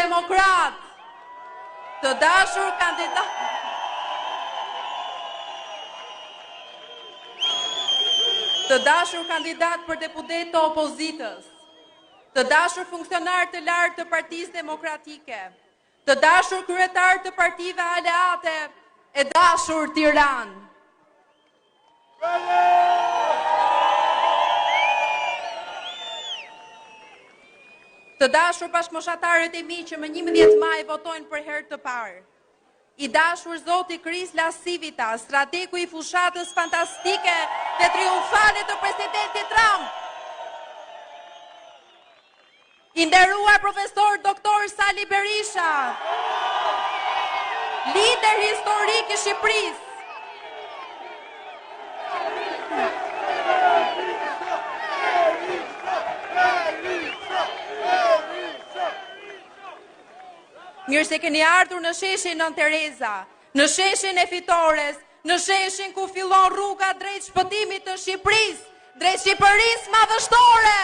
Demokrat, të dashur kandidat. Të dashur kandidat për deputet të opozitës, të dashur funksionar të lartë të Partisë Demokratike, të dashur kryetar të partive aleate, e dashur Tiranë. Të dashur bashkëmoshatarët e mi që më 11 maj votojnë për herë të parë. I dashur zoti Kris Lasivita, strategu i fushatës fantastike dhe triumfale të presidentit Trump. I nderuar profesor doktor Sali Berisha, lider historik i Shqipërisë. Mirë se keni ardhur në sheshin Nën Tereza, në sheshin e Fitores, në sheshin ku fillon rruga drejt shpëtimit të Shqipërisë, drejt Shqipërisë madhështore.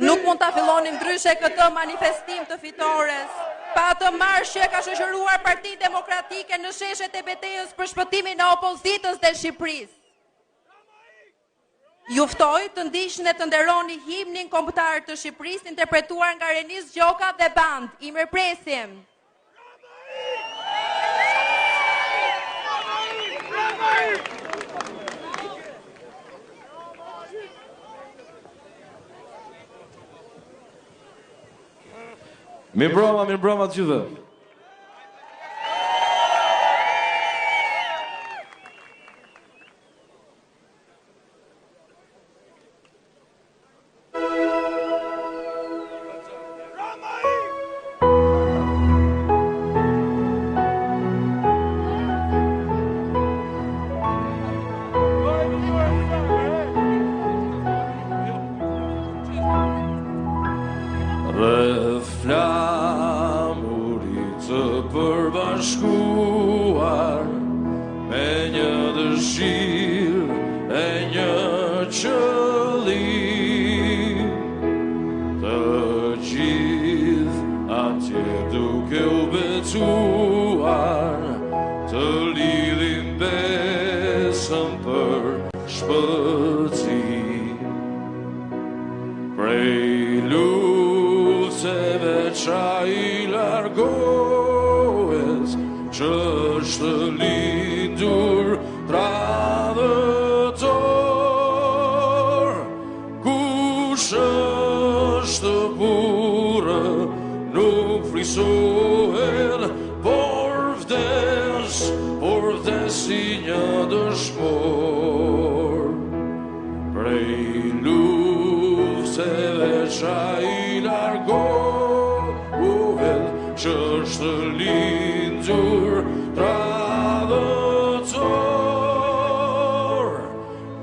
Nuk mund ta fillonim ndryshe këtë manifestim të Fitores, pa të marshë ka shoqëruar Partinë Demokratike në sheshet e betejës për shpëtimin e opozitës dhe Shqipërisë. Juftoj të ndiqni dhe të nderoni himnin kombëtar të Shqipërisë interpretuar nga Renis Gjoka dhe band. I mirëpresim. Mirëmbrëma të gjithëve. Flamurit të përbashkuar me një dëshirë e një qëllim, të gjithë atje duke u betuar, të lidhin besën për shpëtim. Prej qa i largohet, që është lindur tradhëtor, kush është burë nuk frisohet, por vdes si një dëshmor. Prej lufteve qa i largohet, që është lindur tradhëtor,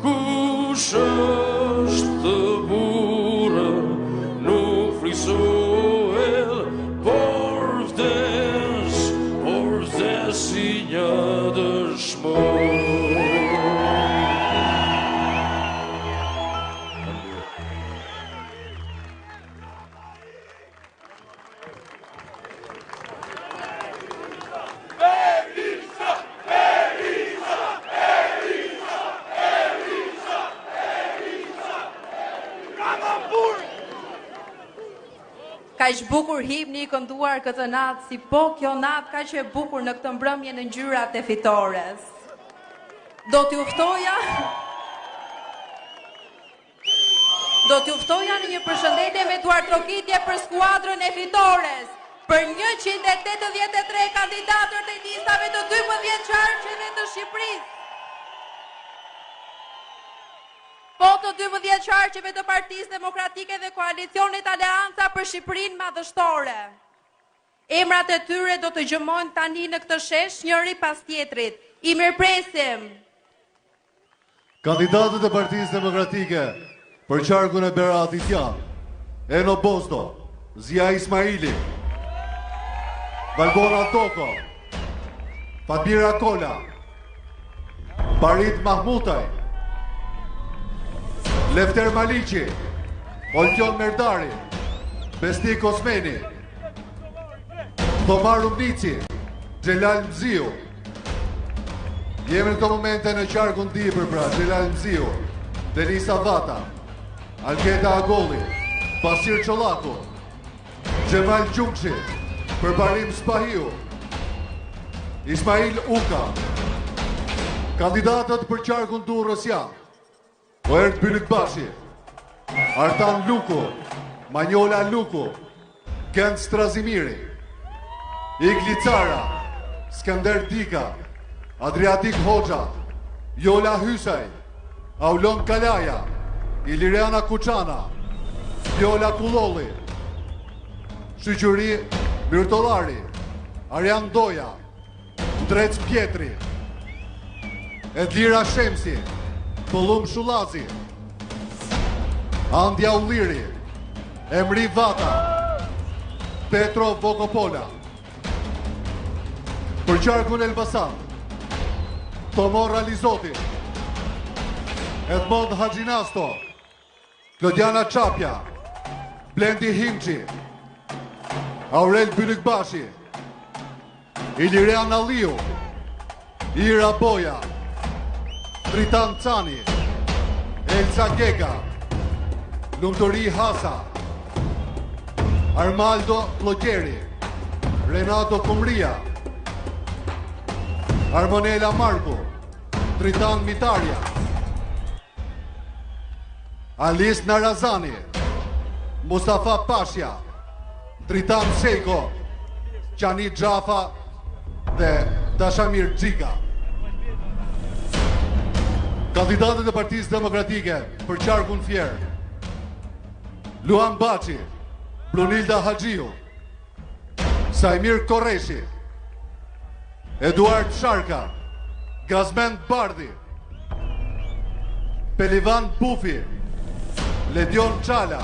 kush është burë nuk frisohet, por vdes si një dëshmor. Ka që bukur himni i kënduar këtë natë, si po kjo natë ka që e bukur në këtë mbrëmje në ngjyrat e Fitores. Do t'ju ftoja në një përshëndetje me duartrokitje për skuadrën e Fitores, për 183 kandidatët e listave të 12 qarqeve të Shqipërisë. Po të 12 qarqeve të Partisë Demokratike dhe Koalicionit Aleanca për Shqipërinë madhështore. Emrat e tyre do të gjëmojnë tani në këtë shesh njëri pas tjetrit. I mirëpresim. Kandidatët e Partisë Demokratike për qarkun e Beratit janë Eno Bozdo, Zia Ismaili, Valbora Toko, Fatmira Kola, Parit Mahmutaj, Lefter Maliqi, Oltjon Merdari, Bestik Osmeni, Tomar Rumnici, Xhelal Mziu. Jemi në këto momente në qarkun dibër pra, Xhelal Mziu, Denisa Vata, Alketa Agolli, Pasir Çollaku, Xhemal Gjumçi, Përparim Spahiu, Ismail Uka. Kandidatët për qarkun Durrës janë Oert Bylykbashi, Artan Luku, Manjola Luku, Kent Strazimiri, Igli Cara, Skënder Dika, Adriatik Hoxha, Jola Hysaj, Aulon Kalaja, Iliriana Kuçana, Viola Kullolli, Shqyqyri Mirtollari, Arjan Doja, Drec Pjetri, Edlira Shemsi, Tullum Shullazi, Andja Ulliri, Emri Vata, Petro Vokopola. Për qarkun Elbasan, Tomor Alizoti, Edmond Haxhinasto, Klodiana Çapja, Blendi Himçi, Aurel Bylykbashi, Ilirian Alliu, Ira Boja, Tritan Cani, Elsa Gega, Lumturi Hasa, Armaldo Llogjeri, Renato Kumria, Armonela Marku, Tritan Mitarja, Alis Narazani, Mustafa Pashja, Tritan Sejko, Qani Xhafa dhe Dashamir Xhika. Kandidatët e Partisë Demokratike për qarkun Fier: Luan Baçi, Brunilda Haxhiu, Sajmir Korreshi, Eduard Sharka, Gazmend Bardhi, Pelivan Bufi, Ledion Çala,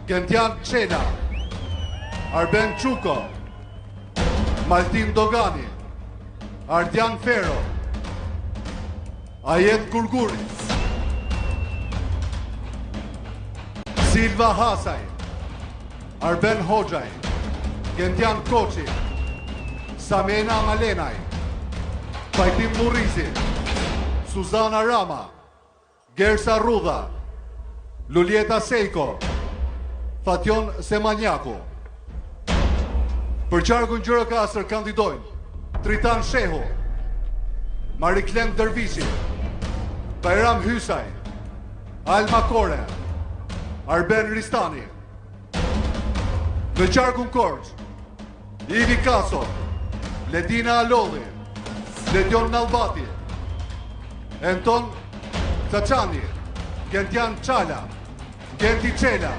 Gentian Çela, Arben Çuko, Maltin Dogani, Ardian Fero, Ajet Kurguri, Silva Hasaj, Arben Hoxhaj, Gentian Koçi, Samena Malenaj, Fajtim Murrizi, Suzana Rama, Gersa Rudha, Lulieta Sejko, Fatjon Semanjaku. Për qarkun Gjirokastër kandidojnë Tritan Shehu, Mariklem Dervishi, Bajram Hysaj, Alma Kore, Arben Ristani. Në qarkun Korç, Ivi Kaso, Ledina Alolli, Ledion Nallbati, Anton Çaçani, Gentian Çala, Genti Çela,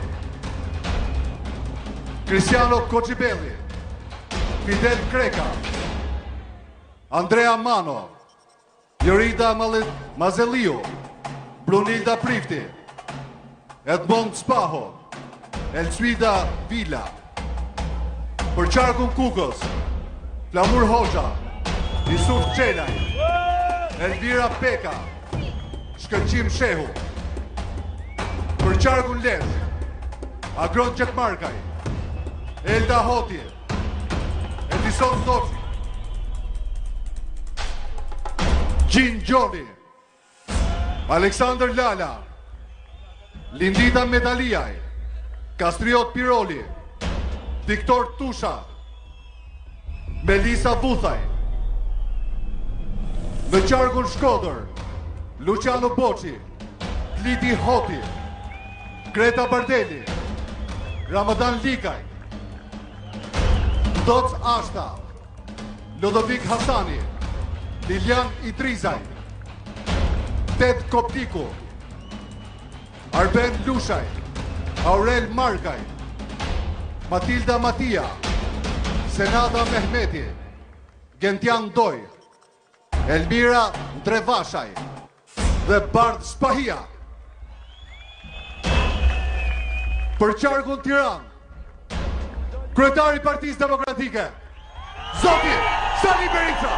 Cristiano Kocibelli, Fidel Kreka, Andrea Mano, Jorida Mazeliu, Brunilda Prifti, Edmond Spaho, Elsuida Villa. Për qarkun Kukës, Flamur Hoxha, Yusuf Çelaj, Elvira Peka, Shkëlqim Shehu. Për qarkun Lezhë, Agron Qekmarkaj, Elda Hoti, Edison Tofi, Gjin Gjoni, Aleksandr Lala, Lindita Medaliaj, Kastriot Piroli, Viktor Tusha, Melisa Vuthaj. Në qarkun Shkodër, Luciano Boçi, Liti Hoti, Greta Bardeli, Ramadan Likaj, Doc Ashta, Lodovik Hasani, Lilian Idrizaj, Ted Koptiku, Arben Lushaj, Aurel Markaj, Matilda Matia, Senada Mehmeti, Gentian Doj, Elmira Drevashaj dhe Bard Spahia. Për qarkun Tiranë, kryetari i Partisë Demokratike, Zoti Sali Berisha.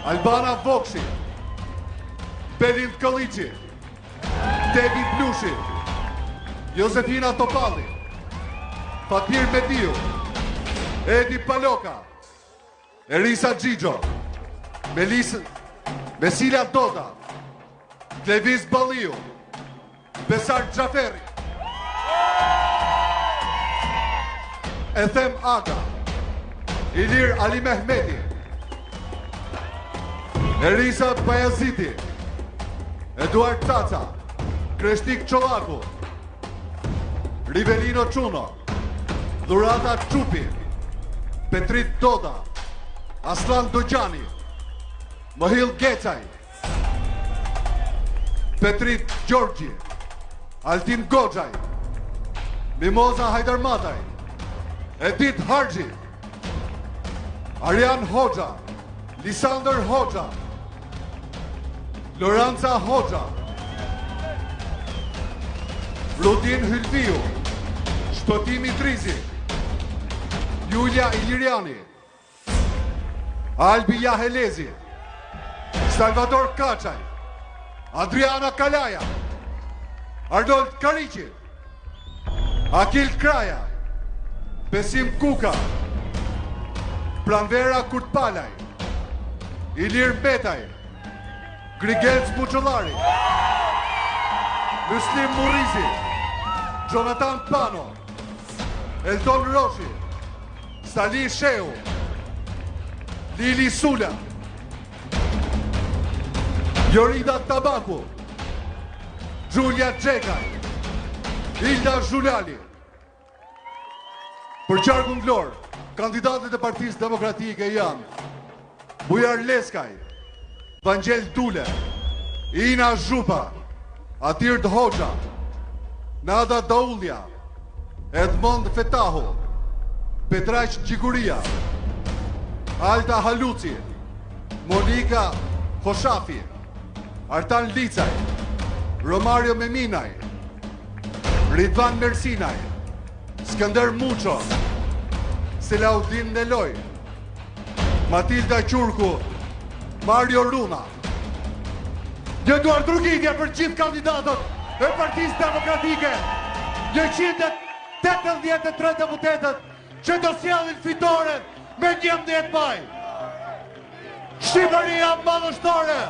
Albana Vokshi, Perind Kolliçi, Tebi Blushi, Josefina Topalli, Fatir Mediu, Edi Paloka, Erisa Gjigjo, Mesila Doda, Klevis Balliu, Besar Xhaferi, Ethem Aga, Ilir Ali Mehmeti, Erisa Bayaziti, Eduard Caca, Kreshtik Çollaku, Rivelino Çuno, Dhurata Çupi, Petrit Doda, Aslan Dojani, Mohil Gecaj, Petrit Gjorgji, Altin Goxhaj, Mimoza Hajdarmataj, Edith Harxhi, Arjan Hoxha, Lisander Hoxha, Loranca Hoxha, Rudin Hylviu, Shpëtimi Trizi, Julia Iliriani, Albi Jahelezi, Salvador Kaçaj, Adriana Kalaja, Arnold Kariqi, Akil Kraja, Besim Kuka, Pranvera Kurtpalaj, Ilir Betaj, Grigel Sbuçullari, Muslim Murizi, Jonathan Pano, Eldon Roshi, Sali Sheu, Lili Sula, Jorida Tabaku, Giulia Gjekaj, Hilda Zhulali. Për qarkun Vlorë, kandidatët e Partisë Demokratike janë Bujar Leskaj, Vangel Dule, Ina Zhupa, Atir Hoxha, Nada Daulja, Edmond Fetahu, Petraq Gjikuria, Alta Haluci, Monika Hoshafi, Artan Licaj, Romario Meminaj, Ridvan Mersinaj, Skënder Muço, Selaudin Neloj, Matilda Qurku, Mario Runa. Eduard Rugitje për gjithë kandidatët e Partisë Demokratike, 183 deputetët që do sjellin fitoren me 11 maj. Shqipëria madhështore.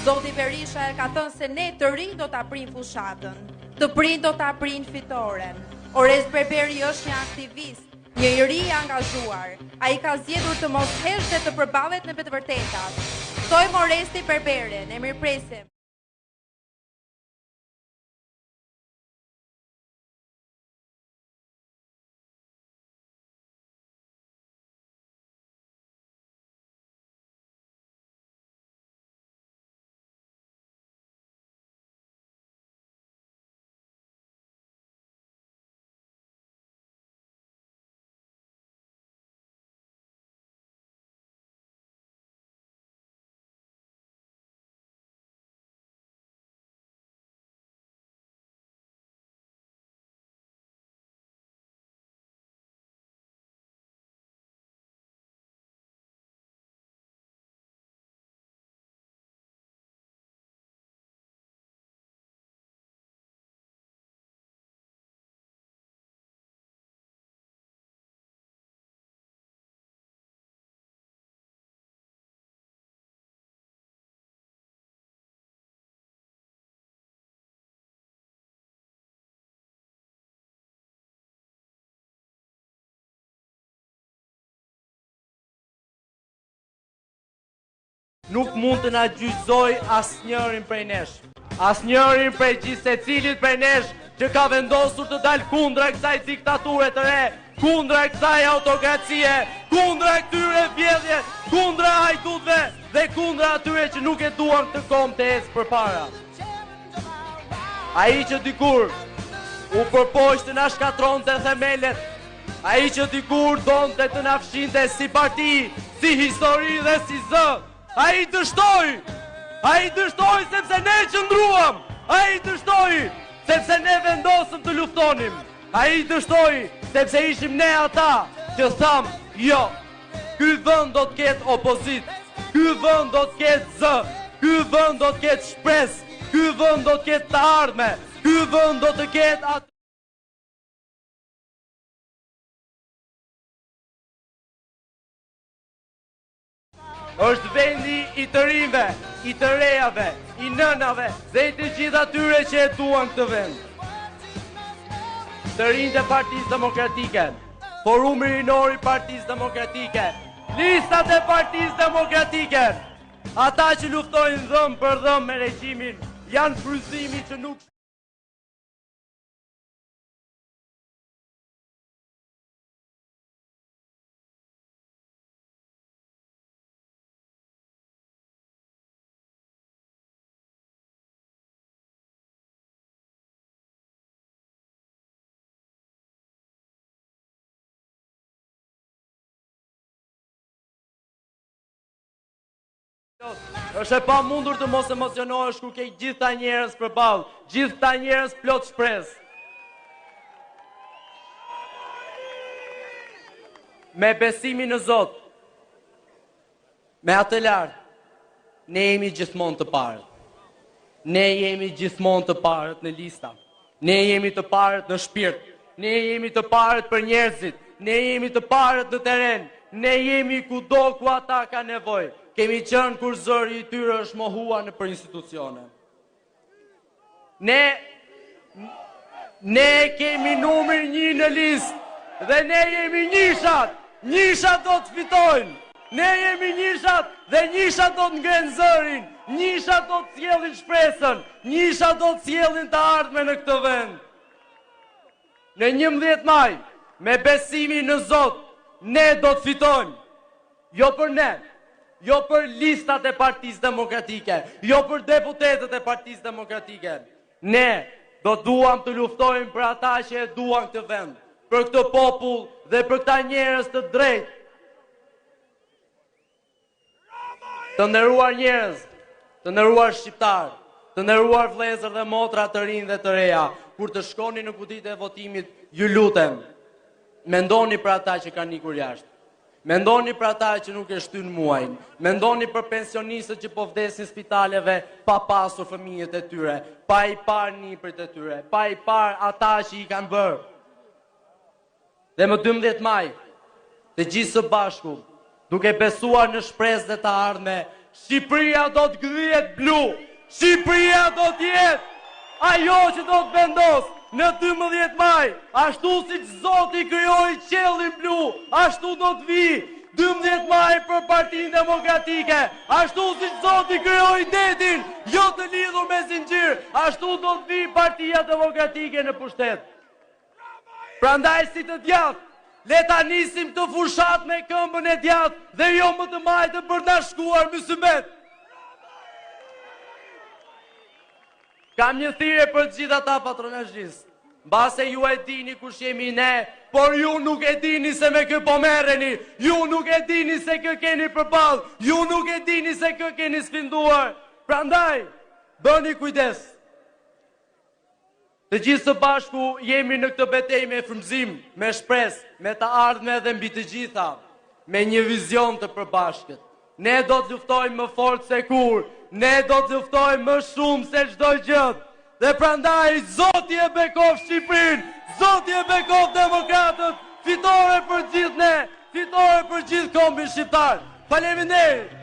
Zoti Berisha e ka thënë se ne të rinj do ta prin fushatën, të prin do ta prin fitoren. Orez Berberi është një aktivist, një i ri i angazhuar. Ai ka zgjedhur të mos hesh dhe të përballet me të vërtetat. Ftojmë Oresti Berberin, e mirëpresim. Nuk mund të na gjyqëzoj asnjërin prej nesh. Asnjërin prej gjithë secilit prej nesh që ka vendosur të dalë kundra kësaj diktature të re, kundra kësaj autokracie, kundra këtyre vjedhje, kundra hajdutëve dhe kundra atyre që nuk e duan të kom të ecë përpara. Ai që dikur u përpoq të na shkatronte themelet Ai që dikur donte të na fshinte si parti, si histori dhe si zë. Ai dështoi. Ai dështoi sepse ne qëndruam. Ai dështoi sepse ne vendosëm të luftonim. Ai dështoi sepse ishim ne ata që tham, jo, ky vend do të ketë opozit, ky vend do të ketë zë, ky vend do të ketë shpresë, ky vend do të ketë të ardhme, ky vend do të ketë atë. Është vendi i të rinjve, i të rejave, i nënave dhe i të gjithë atyre që e duan këtë vend. Të rinjtë e Partisë Demokratike, Forumi Rinor i Partisë Demokratike, listat e Partisë Demokratike, ata që luftojnë dhëm për dhëm me regjimin, janë fryzimi që nuk... Është e pa mundur të mos emocionohesh kur ke gjithë ta njerëz përballë, gjithë ta njerëz plot shpresë. Me besimin në Zot, me atë lartë, ne jemi gjithmonë të parët. Ne jemi gjithmonë të parët në lista. Ne jemi të parët në shpirt. Ne jemi të parët për njerëzit. Ne jemi të parët në teren. Ne jemi kudo ku ata ka nevojë. Kemi qënë kur zëri i tyre është mohuar në për institucione. Ne kemi numër 1 në listë dhe ne jemi njishat. Njishat do të fitojnë. Ne jemi njishat dhe njishat do të ngrenë zërin. Njishat do të sjellin shpresën. Njishat do të sjellin të ardhme në këtë vend. Në 11 maj, me besimin në Zot, ne do të fitojnë. Jo për ne. Jo për listat e Partisë Demokratike, jo për deputetët e Partisë Demokratike. Ne do duam të luftojmë për ata që e duan këtë vend, për këtë popull dhe për këta njerëz të drejtë. Të nderuar njerëz, të nderuar shqiptar, të nderuar vëllezër dhe motra të rinj dhe të reja, kur të shkoni në kutitë e votimit, ju lutem, mendoni për ata që kanë ikur jashtë. Mendoni për ata që nuk e shtyn muajin. Mendoni për pensionistët që po vdesin spitaleve pa pasur fëmijët e tyre, pa i parë nipërit e tyre, pa i parë ata që i kanë bërë. Dhe më 12 maj, të gjithë së bashku, duke besuar në shpresë dhe të ardhme, Shqipëria do të gdhihet blu. Shqipëria do të jetë ajo që do të vendos në 12 maj, ashtu si që Zoti krijoi qiellin blu, ashtu do të vi 12 maj për Partinë Demokratike, ashtu si që Zoti krijoi detin, jo të lidhur me zinxhir, ashtu do të vi Partia Demokratike në pushtet. Prandaj si të djathtë, le ta nisim të fushat me këmbën e djathtë dhe jo më të majtë për ta shkuar Mysëmet. Kam një thirrje për të gjithë ata patronazhistë. Mbase ju e dini kush jemi ne, por ju nuk e dini se me kë po merreni. Ju nuk e dini se kë keni përballë. Ju nuk e dini se kë keni sfinduar. Prandaj, bëni kujdes. Të gjithë së bashku jemi në këtë betejë me frymëzim, me shpresë, me të ardhme dhe mbi të gjitha, me një vizion të përbashkët. Ne do të luftojmë më fort se kur. Ne do të luftojmë më shumë se çdo gjë. Dhe prandaj Zoti e bekov Shqipërinë, Zoti e bekov demokratët, fitore për gjithë ne, fitore për gjithë kombin shqiptar. Faleminderit.